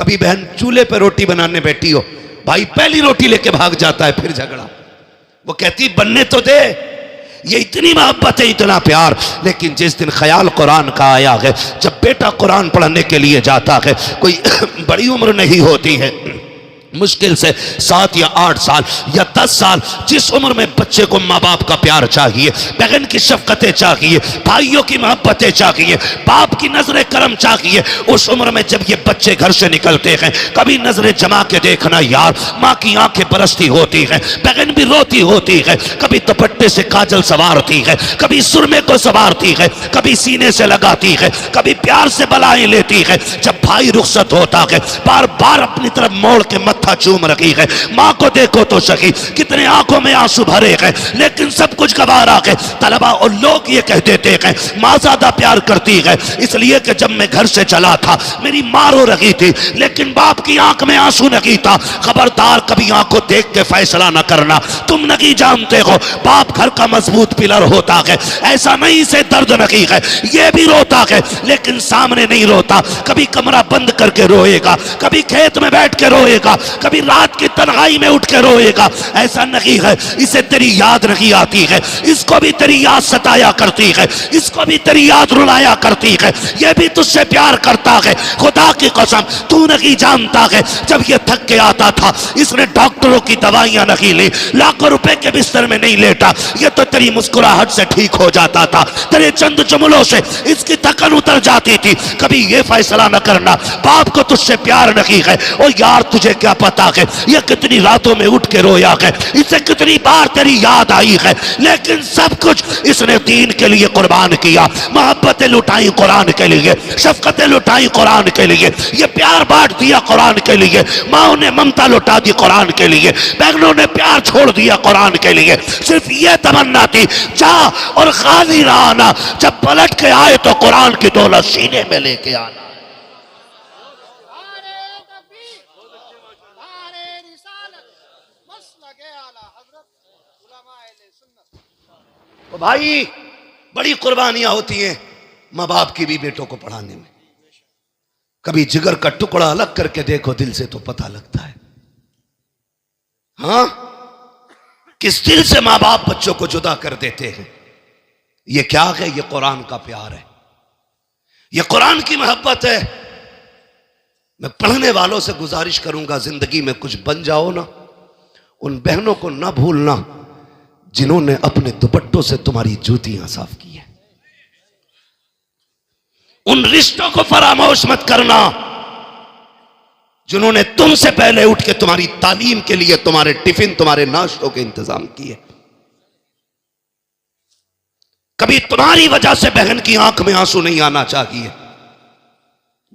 कभी बहन चूल्हे पर रोटी बनाने बैठी हो, भाई पहली रोटी लेके भाग जाता है, फिर झगड़ा। वो कहती बनने तो दे। ये इतनी मोहब्बत है, इतना प्यार। लेकिन जिस दिन ख्याल कुरान का आया है, जब बेटा कुरान पढ़ने के लिए जाता है, कोई बड़ी उम्र नहीं होती है, मुश्किल से 7 या 8 साल या 10 साल, जिस उम्र में बच्चे को माँ बाप का प्यार चाहिए, बहन की शफकतें चाहिए, भाइयों की मोहब्बतें चाहिए, बाप की नजर करम चाहिए, उस उम्र में जब ये बच्चे घर से निकलते हैं, कभी नजरें जमा के देखना यार, माँ की आंखें बरसती होती हैं, बहन भी रोती होती है, कभी दुपट्टे से काजल सवारती है, कभी सुरमे को सवारती है, कभी सीने से लगाती है, कभी प्यार से बलाएं लेती है। जब भाई रुखसत होता है, बार बार अपनी तरफ मोड़ के मत्था चूम रही है। माँ को देखो तो सही, कितने आंखों में आंसू भरे हैं, लेकिन सब कुछ गवारा है। तलबा और लोग ये कह देते हैं माँ ज्यादा प्यार करती है, इसलिए कि जब मैं घर से चला था मेरी माँ रो रही थी, लेकिन बाप की आंख में आंसू नहीं था। खबरदार, कभी आंखों देख के फैसला न करना। तुम नहीं जानते हो बाप घर का मजबूत पिलर होता है। ऐसा नहीं से दर्द नहीं है, ये भी रोता है, लेकिन सामने नहीं रोता। कभी कमरा बंद करके रोएगा, कभी खेत में बैठ के रोएगा, कभी रात की तन्हाई में उठ के रोएगा। ऐसा नहीं है इसे तेरी याद नहीं आती है, इसको भी तेरी याद सताया करती है, इसको भी तेरी याद रुलाया करती है, ये भी तुझसे प्यार करता है। खुदा की कसम, तू नहीं जानता है जब ये थक के आता था, इसने डॉक्टरों की दवाइयां नहीं ली, लाखों रुपए के बिस्तर में नहीं लेटा, ये तो तेरी मुस्कुराहट से ठीक हो जाता था, तेरे चंद जुमलों से इसकी थकन उतर जाती थी। कभी ये फैसला न करना बाप को तुझसे प्यार नहीं है। और यार तुझे क्या पता है ये कितनी रातों में उठ के रोया है, इसे कितनी बार तेरी याद आई है, लेकिन सब कुछ इसने दीन के लिए कुर्बान किया। मोहब्बतें लुटाई कुरान के लिए, शफकतें लुटाई कुरान के लिए, ये प्यार बांट दिया कुरान के लिए, माओ ने ममता लुटा दी कुरान के लिए, बहनों ने प्यार छोड़ दिया कुरान के लिए। सिर्फ ये तमन्ना थी जा और खाली ना आना, जब पलट के आए तो कुरान की दौलत सीने में लेके आना। तो भाई बड़ी कुर्बानियां होती हैं माँ बाप की भी बेटों को पढ़ाने में। कभी जिगर का टुकड़ा अलग करके देखो दिल से तो पता लगता है, हाँ, किस दिल से माँ बाप बच्चों को जुदा कर देते हैं। ये क्या है? ये कुरान का प्यार है, ये कुरान की मोहब्बत है। मैं पढ़ने वालों से गुजारिश करूंगा, जिंदगी में कुछ बन जाओ ना, उन बहनों को ना भूलना जिन्होंने अपने दुपट्टों से तुम्हारी जूतियां साफ की है। उन रिश्तों को फरामोश मत करना जिन्होंने तुमसे पहले उठ के तुम्हारी तालीम के लिए तुम्हारे टिफिन, तुम्हारे नाश्तों के इंतजाम किए। कभी तुम्हारी वजह से बहन की आंख में आंसू नहीं आना चाहिए।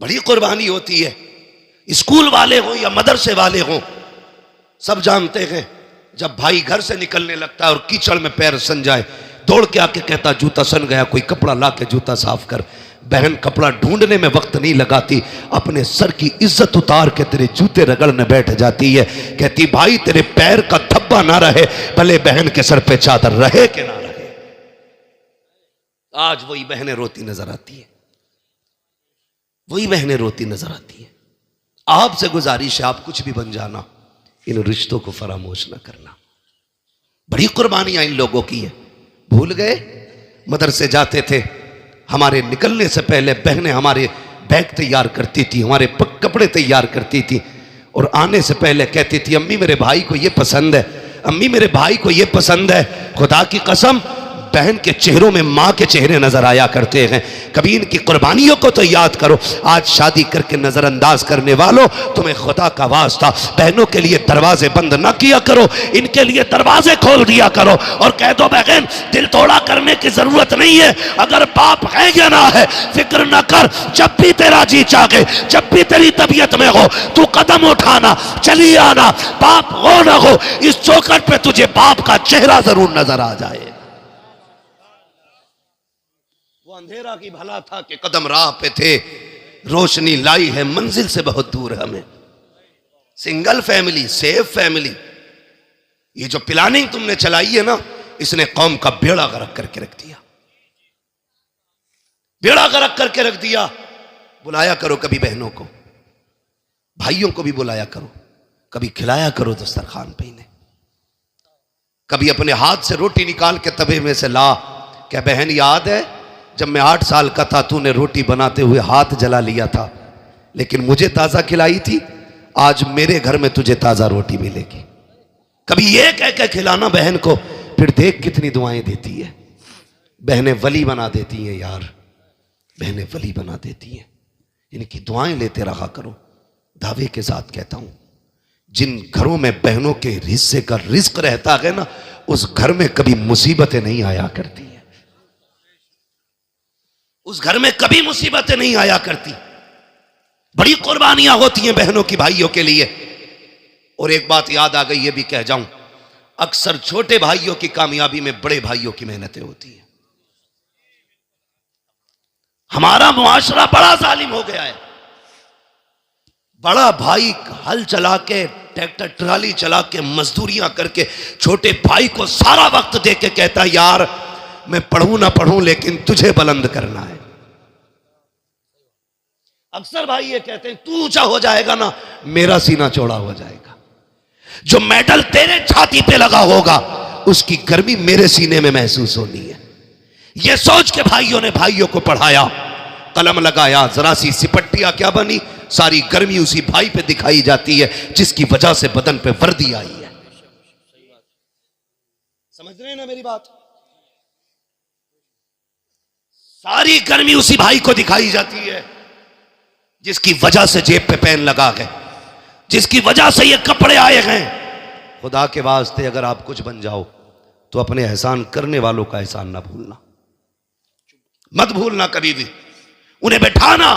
बड़ी कुर्बानी होती है। स्कूल वाले हो या मदरसे वाले हो, सब जानते हैं जब भाई घर से निकलने लगता है और कीचड़ में पैर सन जाए, दौड़ के आके कहता जूता सन गया, कोई कपड़ा ला के जूता साफ कर। बहन कपड़ा ढूंढने में वक्त नहीं लगाती, अपने सर की इज्जत उतार के तेरे जूते रगड़ने बैठ जाती है। कहती भाई तेरे पैर का धब्बा ना रहे, भले बहन के सर पे चादर रहे कि ना रहे। आज वही बहनें रोती नजर आती है, वही बहनें रोती नजर आती है। आपसे गुजारिश है, आप कुछ भी बन जाना, इन रिश्तों को फरामोश ना करना। बड़ी कुर्बानियां इन लोगों की है। भूल गए मदरसे जाते थे, हमारे निकलने से पहले बहनें हमारे बैग तैयार करती थी, हमारे कपड़े तैयार करती थी, और आने से पहले कहती थी अम्मी मेरे भाई को ये पसंद है, अम्मी मेरे भाई को ये पसंद है। खुदा की कसम बहन के चेहरों में माँ के चेहरे नजर आया करते हैं। कभी इनकी कुर्बानियों को तो याद करो। आज शादी करके नजरअंदाज करने वालों, तुम्हें खुदा का वास्ता बहनों के लिए दरवाजे बंद ना किया करो, इनके लिए दरवाजे खोल दिया करो और कह दो बहन दिल तोड़ा करने की जरूरत नहीं है, अगर बाप है या ना है फिक्र ना कर, जब भी तेरा जी चाहे, जब भी तेरी तबीयत में हो तू कदम उठाना, चली आना, बाप हो ना हो इस चौखट पे तुझे बाप का चेहरा जरूर नजर आ जाए। अंधेरा की भला था कि कदम राह पे थे, रोशनी लाई है मंजिल से बहुत दूर हमें। सिंगल फैमिली, सेफ फैमिली, ये जो प्लानिंग तुमने चलाई है ना, इसने कौम का बेड़ा गर्क करके रख दिया, बेड़ा गर्क करके रख दिया। बुलाया करो कभी बहनों को, भाइयों को भी बुलाया करो, कभी खिलाया करो दस्तरखान पे इन्हें, कभी अपने हाथ से रोटी निकाल के तवे में से ला। क्या बहन याद है जब मैं 8 साल का था तूने रोटी बनाते हुए हाथ जला लिया था, लेकिन मुझे ताजा खिलाई थी, आज मेरे घर में तुझे ताजा रोटी मिलेगी। कभी ये कह के खिलाना बहन को, फिर देख कितनी दुआएं देती है। बहनें वली बना देती हैं यार, बहनें वली बना देती हैं। इनकी दुआएं लेते रहा करो। दावे के साथ कहता हूं, जिन घरों में बहनों के हिस्से का रिस्क रहता है ना, उस घर में कभी मुसीबतें नहीं आया करती हैं, उस घर में कभी मुसीबतें नहीं आया करती। बड़ी कुर्बानियां होती हैं बहनों की भाइयों के लिए। और एक बात याद आ गई, ये भी कह जाऊं, अक्सर छोटे भाइयों की कामयाबी में बड़े भाइयों की मेहनतें होती हैं। हमारा मुआशरा बड़ा जालिम हो गया है। बड़ा भाई हल चला के, ट्रैक्टर ट्राली चला के, मजदूरियां करके छोटे भाई को सारा वक्त दे के कहता यार मैं पढ़ूं ना पढ़ूं लेकिन तुझे बुलंद करना है। अक्सर भाई ये कहते हैं तू ऊंचा हो जाएगा ना मेरा सीना चौड़ा हो जाएगा। जो मेडल तेरे छाती पे लगा होगा उसकी गर्मी मेरे सीने में महसूस होनी है। ये सोच के भाइयों ने भाइयों को पढ़ाया, कलम लगाया, जरा सी सिपट्टियां क्या बनी, सारी गर्मी उसी भाई पे दिखाई जाती है जिसकी वजह से बदन पे वर्दी आई है। समझ रहे हैं ना मेरी बात? सारी गर्मी उसी भाई को दिखाई जाती है जिसकी वजह से जेब पे पेन लगा है, जिसकी वजह से ये कपड़े आए हैं। खुदा के वास्ते अगर आप कुछ बन जाओ तो अपने एहसान करने वालों का एहसान ना भूलना, मत भूलना कभी भी। उन्हें बैठाना,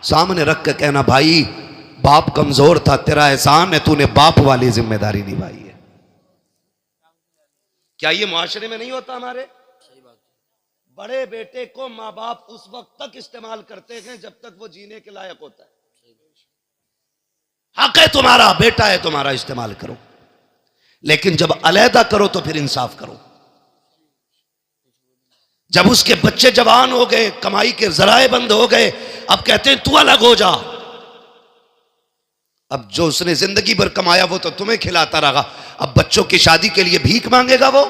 सामने रख के कहना भाई बाप कमजोर था, तेरा एहसान है, तूने बाप वाली जिम्मेदारी निभाई है। क्या ये मुआशरे में नहीं होता? हमारे बड़े बेटे को माँ बाप उस वक्त तक इस्तेमाल करते हैं जब तक वो जीने के लायक होता है। हक है तुम्हारा, बेटा है तुम्हारा, इस्तेमाल करो, लेकिन जब अलहदा करो तो फिर इंसाफ करो। जब उसके बच्चे जवान हो गए, कमाई के जराए बंद हो गए, अब कहते हैं तू अलग हो जा। अब जो उसने जिंदगी भर कमाया वो तो तुम्हें खिलाता रहा, अब बच्चों की शादी के लिए भीख मांगेगा वो?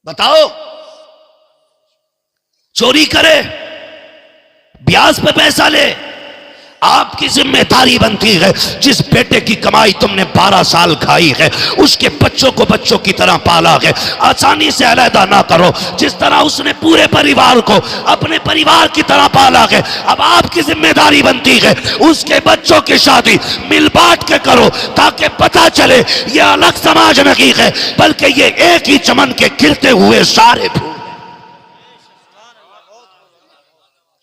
बताओ। चोरी करे, ब्याज पे पैसा ले, आपकी जिम्मेदारी बनती है जिस बेटे की कमाई तुमने 12 साल खाई है उसके बच्चों को बच्चों की तरह पाला है, आसानी से अलहदा ना करो। जिस तरह उसने पूरे परिवार को अपने परिवार की तरह पाला है, अब आपकी जिम्मेदारी बनती है उसके बच्चों की शादी मिल बांट के करो, ताकि पता चले ये अलग समाज नहीं है बल्कि ये एक ही चमन के खिलते हुए सारे फूल।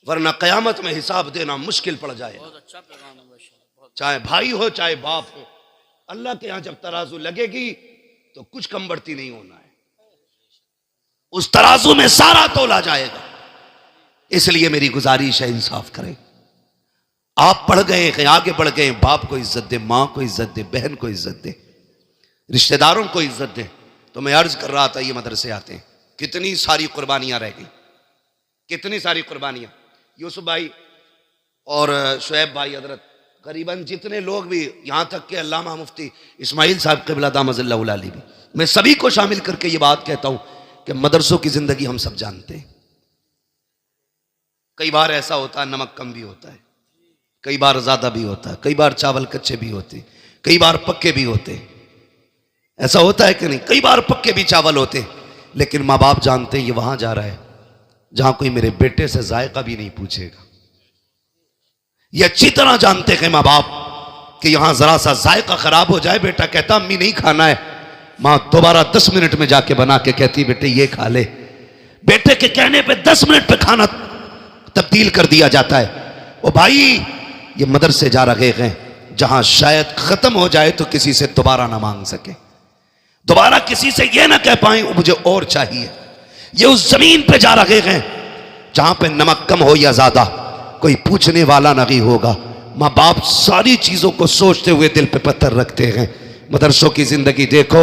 वरना कयामत में हिसाब देना मुश्किल पड़ जाए। चाहे भाई हो चाहे बाप हो, अल्लाह के यहां जब तराजू लगेगी तो कुछ कम बढ़ती नहीं होना है, उस तराजू में सारा तोला जाएगा। इसलिए मेरी गुजारिश है इंसाफ करें। आप पढ़ गए हैं, आगे बढ़ गए, बाप को इज्जत दे, मां को इज्जत दे, बहन को इज्जत दे, रिश्तेदारों को इज्जत दे। तो मैं अर्ज कर रहा था ये मदरसे आते हैं, कितनी सारी कुर्बानियां रह गई, कितनी सारी कुर्बानियां। यूसुफ भाई और शुएब भाई हजरत, करीबन जितने लोग भी, यहां तक के अल्लामा मुफ्ती इस्माइल साहब क़िबला दामज़िल्लहुल आली भी, मैं सभी को शामिल करके ये बात कहता हूं कि मदरसों की जिंदगी हम सब जानते हैं। कई बार ऐसा होता है नमक कम भी होता है, कई बार ज्यादा भी होता है, कई बार चावल कच्चे भी होते, कई बार पक्के भी होते। ऐसा होता है कि नहीं? कई बार पक्के भी चावल होते, लेकिन माँ बाप जानते हैं ये वहां जा रहा है जहां कोई मेरे बेटे से जायका भी नहीं पूछेगा। ये अच्छी तरह जानते हैं माँ बाप कि यहां जरा सा जायका खराब हो जाए, बेटा कहता अम्मी नहीं खाना है, मां दोबारा 10 मिनट में जाके बना के कहती बेटे ये खा ले। बेटे के कहने पे 10 मिनट पे खाना तब्दील कर दिया जाता है। ओ भाई ये मदरसे जा रहे हैं जहां शायद खत्म हो जाए तो किसी से दोबारा ना मांग सके, दोबारा किसी से ये ना कह पाए मुझे और चाहिए। ये उस जमीन पे जा रहे हैं जहां पे नमक कम हो या ज्यादा कोई पूछने वाला नहीं होगा। माँ बाप सारी चीजों को सोचते हुए दिल पे पत्थर रखते हैं। मदरसों की जिंदगी देखो,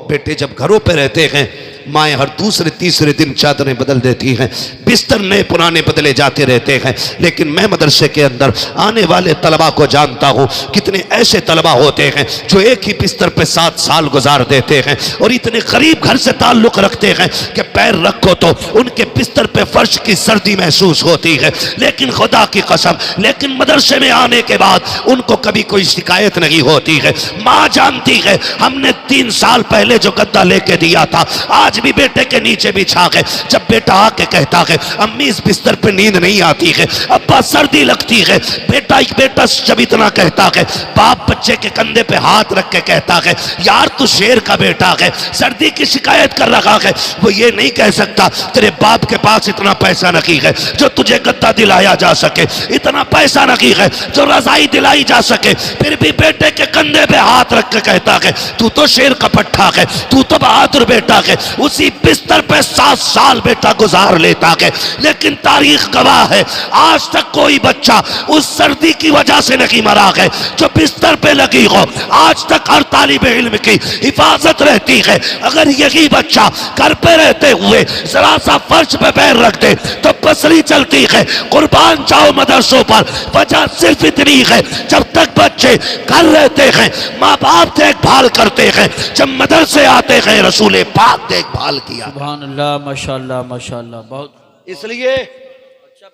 बेटे जब घरों पे रहते हैं माएँ हर दूसरे तीसरे दिन चादरें बदल देती हैं, बिस्तर नए पुराने बदले जाते रहते हैं। लेकिन मैं मदरसे के अंदर आने वाले तलबा को जानता हूँ, कितने ऐसे तलबा होते हैं जो एक ही बिस्तर पे 7 साल गुजार देते हैं और इतने करीब घर से ताल्लुक़ रखते हैं कि पैर रखो तो उनके बिस्तर पे फर्श की सर्दी महसूस होती है। लेकिन खुदा की कसम, लेकिन मदरसे में आने के बाद उनको कभी कोई शिकायत नहीं होती है। माँ जानती है हमने 3 साल पहले जो गद्दा लेके दिया था आज भी बेटे के नीचे बिछा गए। जब बेटा आके कहता है अम्मी इस बिस्तर पे नींद नहीं आती है, अब्बा सर्दी लगती है, बेटा जब इतना कहता है, बाप बच्चे के कंधे पे हाथ रख के कहता है यार तू शेर का बेटा है, सर्दी की शिकायत कर रहा है। वो ये नहीं कह सकता तेरे बाप के पास इतना पैसा नहीं है जो तुझे गद्दा दिलाया जा सके, इतना पैसा नहीं है जो रजाई दिलाई जा सके, फिर भी बेटे के कंधे पे हाथ रख के कहता है तू तो शेर का पट्टा है, तू तो बहादुर बेटा है। उसी बिस्तर पे 7 साल बेटा गुजार लेता है। लेकिन तारीख गवाह है आज तक कोई बच्चा उस सर्दी की वजह से नहीं मरा है जो बिस्तर पे लगी हो। आज तक हर तालिब इल्म की हिफाजत रहती है। अगर यही बच्चा घर पे रहते हुए जरा सा फर्श पे पैर रख दे तो पसली चलती है। कुर्बान जाओ मदरसों पर, वजह सिर्फ इतनी है जब तक बच्चे घर रहते हैं माँ बाप देखभाल करते हैं, जब मदरसे आते हैं रसूल पाक देखभाल किया। सुभान अल्लाह, माशाअल्लाह माशाअल्लाह। बहुत इसलिए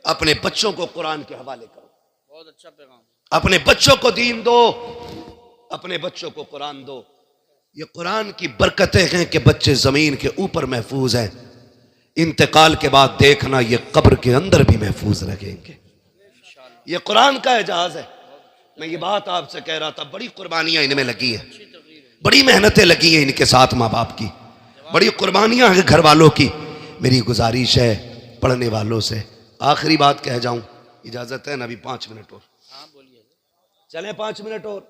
अपने बच्चों को कुरान के हवाले करो, बहुत अच्छा पैगाम। अपने बच्चों को दीन दो, अपने बच्चों को कुरान दो। ये कुरान की बरकतें हैं कि बच्चे जमीन के ऊपर महफूज हैं, इंतकाल के बाद देखना ये कब्र के अंदर भी महफूज रहेंगे। ये कुरान का एजाज है। मैं ये बात आपसे कह रहा था, बड़ी कुर्बानियां इनमें लगी है, बड़ी मेहनतें लगी हैं इनके साथ माँ बाप की, बड़ी कुर्बानियां हैं घर वालों की। मेरी गुजारिश है पढ़ने वालों से, आखिरी बात कह जाऊं, इजाजत है ना? अभी 5 मिनट और चलें, 5 मिनट और,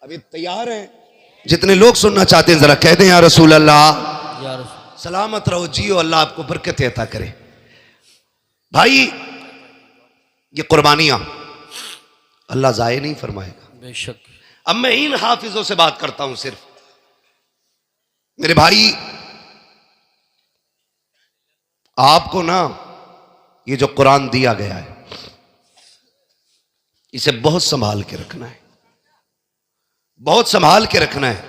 अभी तैयार हैं? जितने लोग सुनना चाहते हैं जरा कह दें या रसूल अल्लाह। सलामत रहो, जियो, अल्लाह आपको बरकत अता करे। भाई ये कुर्बानियां अल्लाह जाये नहीं फरमाएगा बेशक। अब मैं इन हाफिजों से बात करता हूं सिर्फ। मेरे भाई आपको ना ये जो कुरान दिया गया है इसे बहुत संभाल के रखना है, बहुत संभाल के रखना है।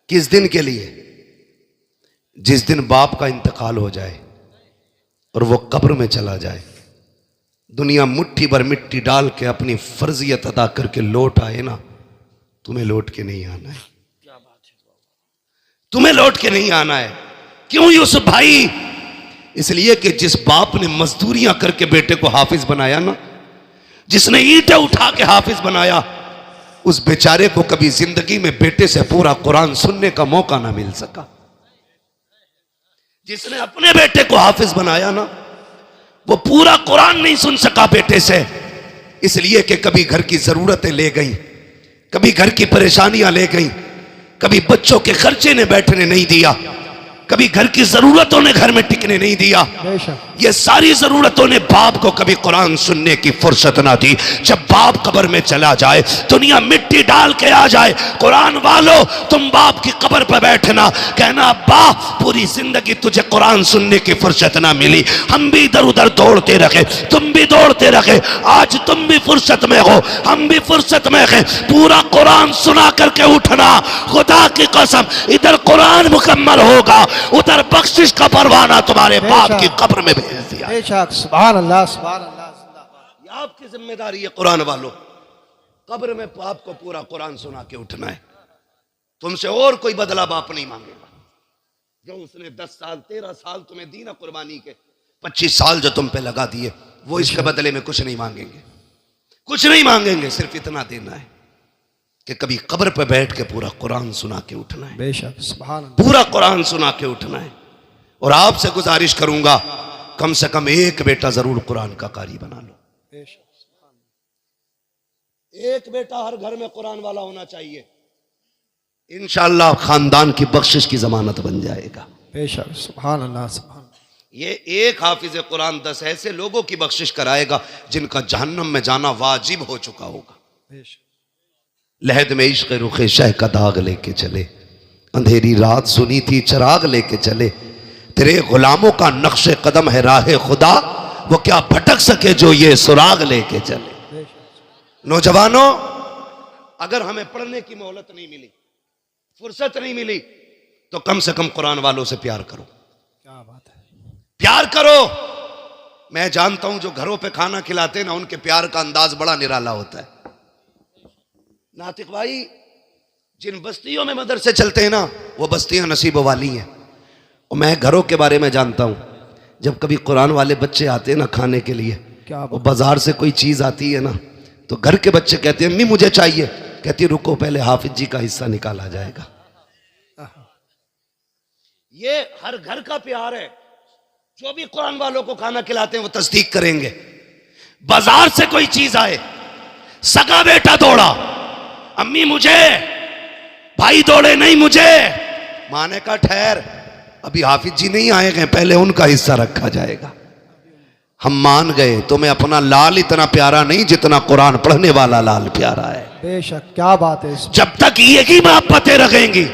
किस दिन के लिए? जिस दिन बाप का इंतकाल हो जाए और वो कब्र में चला जाए, दुनिया मुट्ठी भर मिट्टी डाल के अपनी फर्जियत अदा करके लौट आए ना, तुम्हें लौट के नहीं आना है। क्या बात है, तुम्हें लौट के नहीं आना है। क्यों यूसुफ भाई? इसलिए कि जिस बाप ने मजदूरियां करके बेटे को हाफिज बनाया ना, जिसने ईंटें उठा के हाफिज बनाया, उस बेचारे को कभी जिंदगी में बेटे से पूरा कुरान सुनने का मौका ना मिल सका। जिसने अपने बेटे को हाफिज बनाया ना, वो पूरा कुरान नहीं सुन सका बेटे से, इसलिए कि कभी घर की जरूरतें ले गई, कभी घर की परेशानियां ले गई, कभी बच्चों के खर्चे ने बैठने नहीं दिया, कभी घर की जरूरतों ने घर में टिकने नहीं दिया। ये सारी जरूरतों ने बाप को कभी कुरान सुनने की फुर्सत ना दी। जब बाप कब्र में चला जाए, दुनिया मिट्टी डाल के आ जाए, कुरान वालों तुम बाप की कब्र पर बैठना, कहना अब्बा पूरी जिंदगी तुझे कुरान सुनने की फुर्सत ना मिली, हम भी इधर उधर दौड़ते रहे, तुम भी दौड़ते रहे, आज तुम भी फुर्सत में हो, हम भी फुर्सत में हैं, पूरा कुरान सुना करके उठना। खुदा की कसम इधर कुरान मुकम्मल होगा, उधर बख्शिश का परवाना तुम्हारे बाप की कब्र में भेज दिया। सुभान अल्लाह, सुभान अल्लाह। ये आपकी जिम्मेदारी है कुरान वालों, कब्र में बाप को पूरा कुरान सुना के उठना है। तुमसे और कोई बदला बाप नहीं मांगेगा। जो उसने 10 साल 13 साल तुम्हें दी ना कुर्बानी के, 25 साल जो तुम पे लगा दिए, वो इसके बदले में कुछ नहीं मांगेंगे, कुछ नहीं मांगेंगे। सिर्फ इतना देना है कि कभी कब्र पे बैठ के पूरा कुरान सुना के उठना है। बेशक, सुभान अल्लाह। पूरा कुरान सुना के उठना है। और आपसे गुजारिश करूंगा कम से कम एक बेटा जरूर कुरान का कारी बना लो। बेशक, एक बेटा हर घर में कुरान वाला होना चाहिए। इंशाअल्लाह खानदान की बख्शिश की जमानत बन जाएगा। बेशक, सुभान अल्लाह, सुभान। ये एक हाफिज कुरान 10 ऐसे लोगों की बख्शिश कराएगा जिनका जहन्नम में जाना वाजिब हो चुका होगा। बेशक। लहद में इश्क रुखे शह का दाग लेके चले, अंधेरी रात सुनी थी चराग लेके चले, तेरे गुलामों का नक्शे कदम है राह खुदा, वो क्या भटक सके जो ये सुराग लेके चले। नौजवानों, अगर हमें पढ़ने की मोहलत नहीं मिली, फुर्सत नहीं मिली, तो कम से कम कुरान वालों से प्यार करो। क्या बात है, प्यार करो। मैं जानता हूं जो घरों पे खाना खिलाते हैं ना, उनके प्यार का अंदाज बड़ा निराला होता है। नातिक भाई, जिन बस्तियों में मदरसे चलते हैं ना, वो बस्तियां नसीब वाली हैं। और मैं घरों के बारे में जानता हूं, जब कभी कुरान वाले बच्चे आते हैं ना खाने के लिए, क्या वो बाजार से कोई चीज आती है ना, तो घर के बच्चे कहते हैं अम्मी मुझे चाहिए, कहती रुको पहले हाफिज जी का हिस्सा निकाला जाएगा। ये हर घर का प्यार है। जो भी कुरान वालों को खाना खिलाते हैं वो तस्दीक करेंगे। बाजार से कोई चीज आए, सगा बेटा दौड़ा, अम्मी मुझे, भाई दौड़े नहीं मुझे, माने का ठहर, अभी हाफिज जी नहीं आए गए, पहले उनका हिस्सा रखा जाएगा। हम मान गए, तुम्हें अपना लाल इतना प्यारा नहीं जितना कुरान पढ़ने वाला लाल प्यारा है। बेशक, क्या बात है। जब तक ये की मोहब्बतें रखेंगी,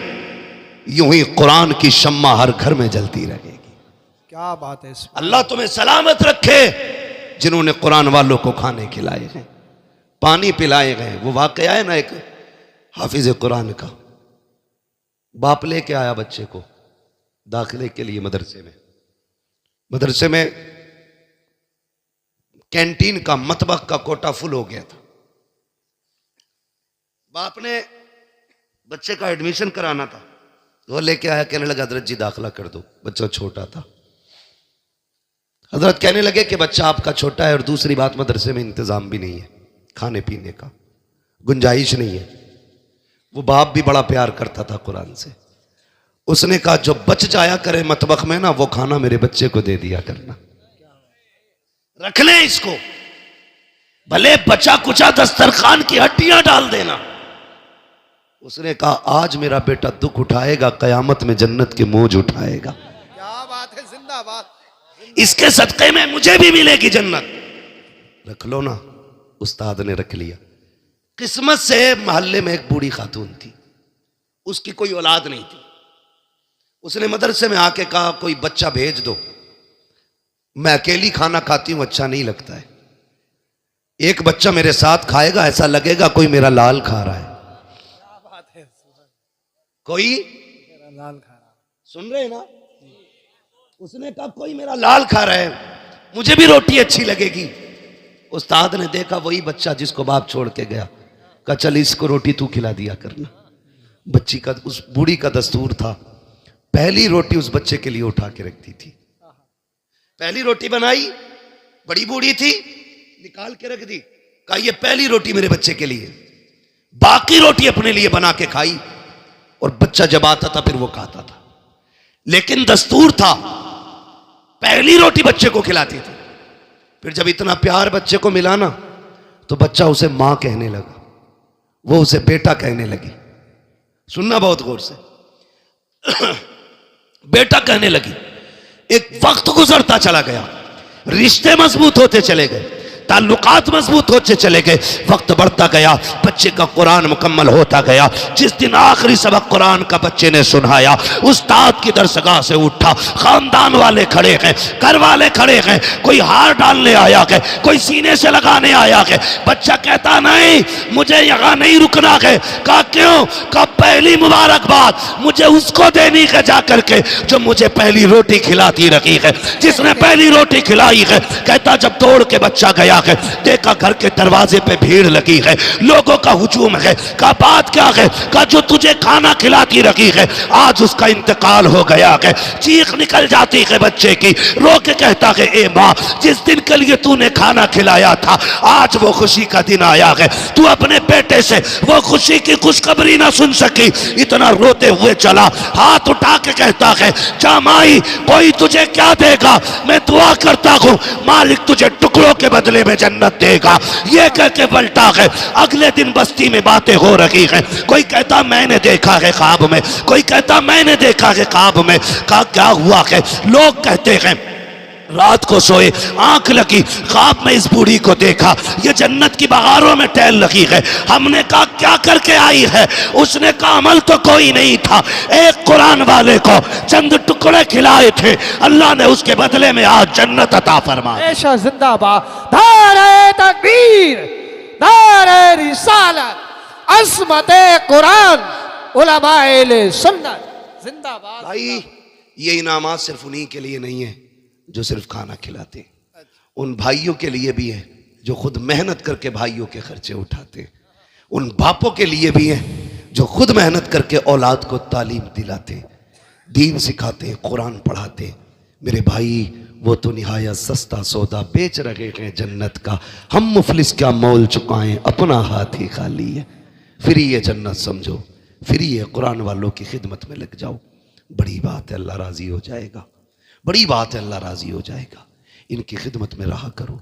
यूं ही कुरान की शम्मा हर घर में जलती रहेगी। क्या बात है। अल्लाह तुम्हें सलामत रखे जिन्होंने कुरान वालों को खाने खिलाए हैं, पानी पिलाए गए। वो वाकया है ना एक हाफिज कुरान का, बाप लेके आया बच्चे को दाखिले के लिए मदरसे में। मदरसे में कैंटीन का, मतबख का कोटा फुल हो गया था। बाप ने बच्चे का एडमिशन कराना था, वो लेके आया, कहने लगा हजरत जी दाखिला कर दो, बच्चा छोटा था। हजरत कहने लगे कि बच्चा आपका छोटा है, और दूसरी बात मदरसे में इंतजाम भी नहीं है, खाने पीने का गुंजाइश नहीं है। वो बाप भी बड़ा प्यार करता था कुरान से। उसने कहा जो बच जाया करे मतबख में ना, वो खाना मेरे बच्चे को दे दिया करना, रख ले इसको, भले बचा कुचा दस्तरखान की हड्डियां डाल देना। उसने कहा आज मेरा बेटा दुख उठाएगा, कयामत में जन्नत के मौज उठाएगा। क्या बात है, जिंदाबाद। इसके सदक़े में मुझे भी मिलेगी जन्नत, रख लो ना। उस्ताद ने रख लिया। किस्मत से मोहल्ले में एक बूढ़ी खातून थी, उसकी कोई औलाद नहीं थी। उसने मदरसे में आके कहा कोई बच्चा भेज दो, मैं अकेली खाना खाती हूं, अच्छा नहीं लगता है, एक बच्चा मेरे साथ खाएगा, ऐसा लगेगा कोई मेरा लाल खा रहा है। क्या बात है, कोई मेरा लाल खा रहा। सुन रहे ना? उसने कहा कोई मेरा लाल खा रहा है, मुझे भी रोटी अच्छी लगेगी। उस्ताद ने देखा वही बच्चा जिसको बाप छोड़ के गया, कहा चल इसको रोटी तू खिला दिया करना। बच्ची का, उस बूढ़ी का दस्तूर था, पहली रोटी उस बच्चे के लिए उठा के रखती थी। पहली रोटी बनाई, बड़ी बूढ़ी थी, निकाल के रख दी, कहा ये पहली रोटी मेरे बच्चे के लिए। बाकी रोटी अपने लिए बना के खाई, और बच्चा जब आता था फिर वो खाता था। लेकिन दस्तूर था, पहली रोटी बच्चे को खिलाती थी। फिर जब इतना प्यार बच्चे को मिला ना, तो बच्चा उसे मां कहने लगा, वो उसे बेटा कहने लगी। सुनना बहुत गौर से, बेटा कहने लगी। एक वक्त गुजरता चला गया, रिश्ते मजबूत होते चले गए, ताल्लुकात मजबूत होते चले गए, वक्त बढ़ता गया, बच्चे का कुरान मुकम्मल होता गया। जिस दिन आखिरी सबक कुरान का बच्चे ने सुनाया, उस्ताद की दरसगाह से उठा, खानदान वाले खड़े हैं, घर वाले खड़े हैं, कोई हार डालने आया है, कोई सीने से लगाने आया है। बच्चा कहता नहीं मुझे यहाँ नहीं रुकना है। कहा क्यों? कहा पहली मुबारकबाद मुझे उसको देनी है जा करके जो मुझे पहली रोटी खिलाती रखी है, जिसने पहली रोटी खिलाई है। कहता जब दौड़ के बच्चा गया है, देखा घर के दरवाजे पे भीड़ लगी है, लोगों का हुजूम है। कहा बात क्या है? कहा जो तुझे खाना खिलाती रखी है, आज उसका इंतकाल हो गया है। चीख निकल जाती है बच्चे की, रो के कहता है ए माँ, जिस दिन के लिए तूने खाना खिलाया था, आज वो खुशी का दिन आया है। तू अपने बेटे से वो खुशी की खुशखबरी ना सुन सकी, इतना रोते हुए चला, हाथ उठा के कहता है जा माई, कोई तुझे क्या देगा, मैं दुआ करता हूं मालिक तुझे टुकड़ों के बदले में जन्नत देगा। ये कह के पलटा है। अगले दिन बस्ती में बातें हो रही हैं, कोई कहता मैंने देखा है ख्वाब में, कोई कहता मैंने देखा है ख्वाब में। कहा क्या हुआ है? लोग कहते हैं रात को सोए, आंख लगी, ख्वाब में इस बूढ़ी को देखा, ये जन्नत की बहारों में टहल लगी है। हमने कहा क्या करके आई है? उसने कहा अमल तो कोई नहीं था, एक कुरान वाले को चंद टुकड़े खिलाए थे, अल्लाह ने उसके बदले में आज जन्नत अता फरमाई। ऐशा जिंदाबाद, नारे तकबीर, नारे रिसालत, अज़मत कुरान, उलमाए सुन्नत जिंदाबाद। भाई ये इनामात सिर्फ उन्हीं के लिए नहीं है जो सिर्फ खाना खिलाते, उन भाइयों के लिए भी है जो खुद मेहनत करके भाइयों के खर्चे उठाते, उन बापों के लिए भी है जो खुद मेहनत करके औलाद को तालीम दिलाते, दीन सिखाते, कुरान पढ़ाते। मेरे भाई वो तो निहायत सस्ता सौदा बेच रहे हैं जन्नत का, हम मुफलिस क्या मोल चुकाएं, अपना हाथ ही खाली है। फिर ये जन्नत समझो, फिर ये कुरान वालों की खिदमत में लग जाओ, बड़ी बात है, अल्लाह राजी हो जाएगा, बड़ी बात है, अल्लाह राजी हो जाएगा। इनकी खिदमत में रहा करो,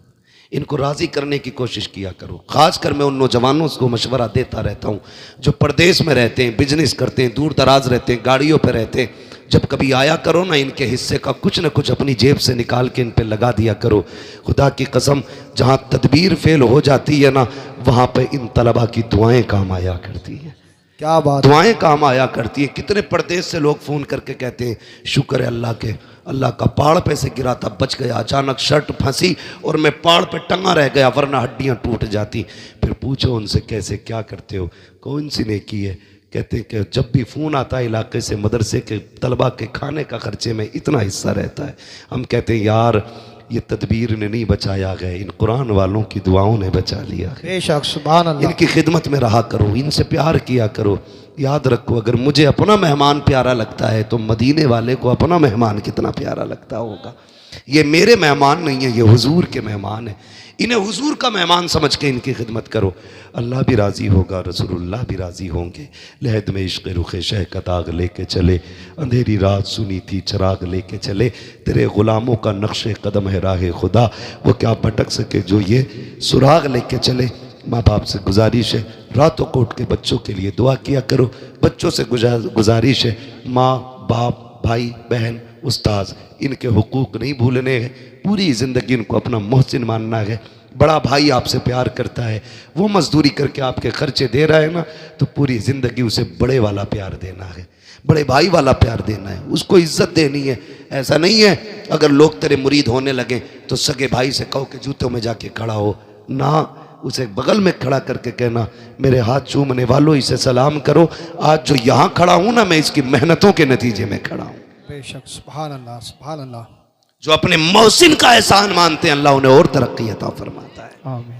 इनको राजी करने की कोशिश किया करो। खासकर मैं उन नौजवानों को मशवरा देता रहता हूँ जो परदेश में रहते हैं, बिजनेस करते हैं, दूर दराज रहते हैं, गाड़ियों पर रहते हैं, जब कभी आया करो ना, इनके हिस्से का कुछ ना कुछ अपनी जेब से निकाल के इन पे लगा दिया करो। खुदा की कसम, जहाँ तदबीर फेल हो जाती है ना, वहाँ पे इन तलबा की दुआएं काम आया करती हैं। क्या बात, दुआएं काम आया करती है। कितने परदेश से लोग फ़ोन करके कहते हैं शुक्र है अल्लाह के, अल्लाह का पहाड़ पे से गिरा था, बच गया, अचानक शर्ट फंसी और मैं पहाड़ पे टंगा रह गया, वरना हड्डियां टूट जाती। फिर पूछो उनसे कैसे क्या करते हो, कौन सी नेकी है? कहते हैं कि जब भी फ़ोन आता है इलाके से, मदरसे के तलबा के खाने का खर्चे में इतना हिस्सा रहता है। हम कहते हैं यार ये तदबीर ने नहीं बचाया गया, इन कुरान वालों की दुआओं ने बचा लिया है। बेशक, सुभान अल्लाह। इनकी खिदमत में रहा करो, इनसे प्यार किया करो। याद रखो, अगर मुझे अपना मेहमान प्यारा लगता है तो मदीने वाले को अपना मेहमान कितना प्यारा लगता होगा। ये मेरे मेहमान नहीं है, ये हुजूर के मेहमान है। इन्हें हुजूर का मेहमान समझ के इनकी खिदमत करो, अल्लाह भी राज़ी होगा, रसूलुल्लाह भी राज़ी होंगे। लहद में इश्क़ रुख़े शह का दाग लेके चले, अंधेरी रात सुनी थी चिराग लेके चले, तेरे ग़ुलामों का नक्शे कदम है राह खुदा, वो क्या भटक सके जो ये सुराग लेके चले। माँ बाप से गुजारिश है, रातों को उठ के बच्चों के लिए दुआ किया करो। बच्चों से गुजारिश है, माँ बाप, भाई बहन, उस्ताद, इनके हुकूक नहीं भूलने हैं। पूरी ज़िंदगी इनको अपना मोहसिन मानना है। बड़ा भाई आपसे प्यार करता है, वो मजदूरी करके आपके खर्चे दे रहा है ना, तो पूरी ज़िंदगी उसे बड़े वाला प्यार देना है, बड़े भाई वाला प्यार देना है, उसको इज्जत देनी है। ऐसा नहीं है अगर लोग तेरे मुरीद होने लगे तो सगे भाई से कहो कि जूतों में जाके खड़ा हो ना, उसे बगल में खड़ा करके कहना मेरे हाथ चूमने वालों इसे सलाम करो, आज जो यहाँ खड़ा हूँ ना मैं इसकी मेहनतों के नतीजे में खड़ा हूँ। बेशक, सुभान अल्लाह, सुभान अल्लाह। जो अपने मोहसिन का एहसान मानते हैं अल्लाह उन्हें और तरक्की अता फरमाता है। आमीन।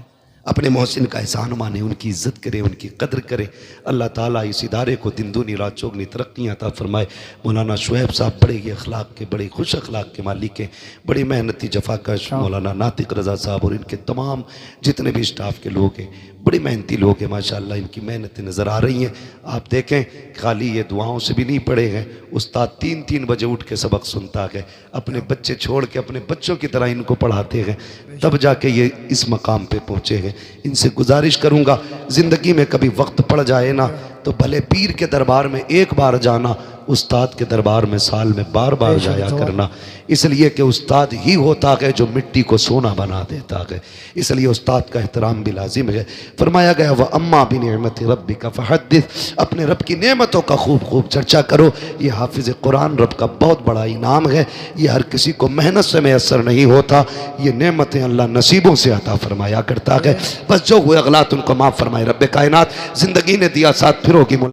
अपने मोहसिन का एहसान माने, उनकी इज्जत करे, उनकी कदर करे। अल्लाह ताला इस इदारे को दिन दूनी रात चौगनी तरक्की अता फरमाए। मौलाना शुएब साहब बड़े ही अखलाक के, बड़े खुश अखलाक के मालिक हैं, बड़ी मेहनती जफाकश। मौलाना नातिक रज़ा साहब और इनके तमाम जितने भी स्टाफ के लोग हैं बड़े मेहनती लोग हैं माशाअल्लाह, इनकी मेहनतें नज़र आ रही हैं। आप देखें खाली ये दुआओं से भी नहीं पड़े हैं, उस्ताद 3-3 बजे उठ के सबक सुनता है, अपने बच्चे छोड़ के अपने बच्चों की तरह इनको पढ़ाते हैं, तब जाके ये इस मकाम पे पहुँचे हैं। इनसे गुजारिश करूँगा ज़िंदगी में कभी वक्त पड़ जाए ना तो भले पीर के दरबार में एक बार जाना, उस्ताद के दरबार में साल में बार बार जाया करना, इसलिए कि उस्ताद ही होता है जो मिट्टी को सोना बना देता है। इसलिए उस्ताद का एहतराम भी लाजिम है। फरमाया गया वह अम्मा बिन नेमत रब्बिका फहद्दिस, अपने रब की नेमतों का खूब खूब चर्चा करो। ये हाफिज़ कुरान रब का बहुत बड़ा इनाम है, ये हर किसी को मेहनत से मैसर नहीं होता, ये नेमतें अल्लाह नसीबों से अता फरमाया करता है। बस जो हुए अगलात उनको माफ़ फरमाए रब कायनात। ज़िंदगी ने दिया साथ फिर होगी।